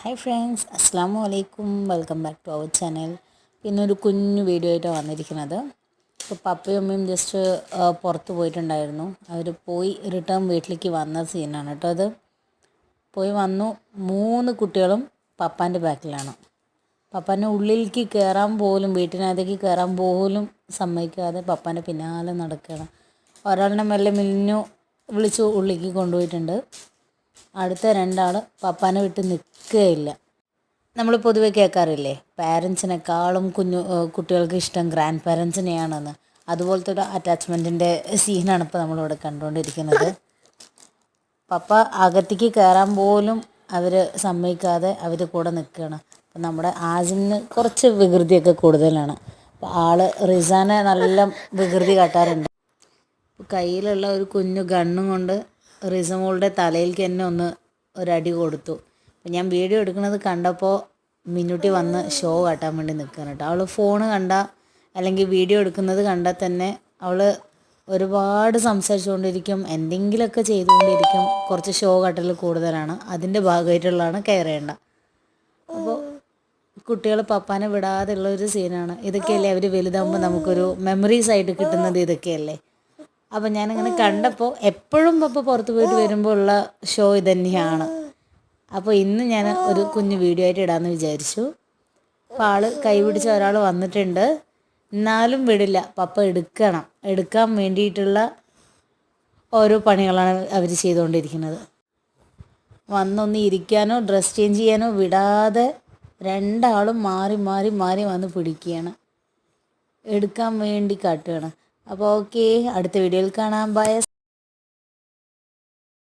Hi friends, അസ്സാമു അലൈക്കും. Welcome back to our channel. പിന്നെ ഒരു കുഞ്ഞു വീഡിയോ ആയിട്ടാണ് വന്നിരിക്കുന്നത്. ഇപ്പോൾ പപ്പയും അമ്മയും ജസ്റ്റ് പുറത്ത് പോയിട്ടുണ്ടായിരുന്നു. അവർ പോയി റിട്ടേൺ വീട്ടിലേക്ക് വന്ന സീനാണ് കേട്ടോ അത്. പോയി വന്നു, 3 കുട്ടികളും പപ്പാൻ്റെ ബാക്കിലാണ്. പപ്പാൻ്റെ ഉള്ളിലേക്ക് കയറാൻ പോലും, വീട്ടിനകത്തേക്ക് കയറാൻ പോലും സമ്മതിക്കാതെ പപ്പാൻ്റെ പിന്നാലെ നടക്കുകയാണ്. ഒരാളിനെ മെല്ലെ മിന്നു വിളിച്ച് ഉള്ളിലേക്ക് കൊണ്ടുപോയിട്ടുണ്ട്. അടുത്ത 2 ആൾ പപ്പാനെ വിട്ട് നിൽക്കുകയില്ല. നമ്മൾ പൊതുവെ കേൾക്കാറില്ലേ, പാരൻസിനേക്കാളും കുട്ടികൾക്ക് ഇഷ്ടം ഗ്രാൻഡ് പാരൻസിനെയാണെന്ന്. അതുപോലത്തെ ഒരു അറ്റാച്ച്മെൻറ്റിൻ്റെ സീനാണ് ഇപ്പോൾ നമ്മളിവിടെ കണ്ടുകൊണ്ടിരിക്കുന്നത്. പപ്പ അകത്തേക്ക് കയറാൻ പോലും അവർ സമ്മതിക്കാതെ അവർ കൂടെ നിൽക്കുകയാണ്. അപ്പം നമ്മുടെ ആസിമിന് കുറച്ച് വികൃതിയൊക്കെ കൂടുതലാണ്. അപ്പോൾ റിസാനെ നല്ല വികൃതി കാട്ടാറുണ്ട്. കയ്യിലുള്ള ഒരു കുഞ്ഞു ഗണ്ണും കൊണ്ട് റിസമോളുടെ തലയിലേക്ക് തന്നെ ഒരടി കൊടുത്തു. അപ്പം ഞാൻ വീഡിയോ എടുക്കുന്നത് കണ്ടപ്പോൾ മിന്നുട്ടി വന്ന് ഷോ കാട്ടാൻ വേണ്ടി നിൽക്കുകയാണ് കേട്ടോ. അവൾ ഫോണ് അല്ലെങ്കിൽ വീഡിയോ എടുക്കുന്നത് കണ്ടാൽ തന്നെ അവൾ ഒരുപാട് സംസാരിച്ചുകൊണ്ടിരിക്കും, എന്തെങ്കിലുമൊക്കെ ചെയ്തുകൊണ്ടിരിക്കും. കുറച്ച് ഷോ കാട്ടൽ കൂടുതലാണ്. അതിൻ്റെ ഭാഗമായിട്ടുള്ളതാണ് കെയർ ചെയ്യേണ്ട. അപ്പോൾ കുട്ടികൾ പപ്പാനെ വിടാതെ ഉള്ളൊരു സീനാണ്. ഇതൊക്കെയല്ലേ അവർ വലുതാകുമ്പോൾ നമുക്കൊരു മെമ്മറീസ് ആയിട്ട് കിട്ടുന്നത്, ഇതൊക്കെയല്ലേ. അപ്പം ഞാനിങ്ങനെ കണ്ടപ്പോൾ എപ്പോഴും പപ്പ പുറത്ത് പോയിട്ട് വരുമ്പോൾ ഉള്ള ഷോ ഇതന്നെയാണ്. അപ്പോൾ ഇന്ന് ഞാൻ ഒരു കുഞ്ഞു വീഡിയോ ആയിട്ട് ഇടാമെന്ന് വിചാരിച്ചു. അപ്പോൾ കൈ പിടിച്ച ഒരാൾ വന്നിട്ടുണ്ട്. എന്നാലും വിടില്ല, പപ്പ എടുക്കാൻ വേണ്ടിയിട്ടുള്ള ഓരോ പണികളാണ് അവർ ചെയ്തുകൊണ്ടിരിക്കുന്നത്. വന്നൊന്ന് ഇരിക്കാനോ ഡ്രസ്സ് ചേഞ്ച് ചെയ്യാനോ വിടാതെ 2 ആളും മാറി മാറി മാറി വന്ന് പിടിക്കുകയാണ്, എടുക്കാൻ വേണ്ടി കാട്ടുകയാണ്. അപ്പോൾ ഓക്കെ, അടുത്ത വീഡിയോയിൽ കാണാം. ബൈ.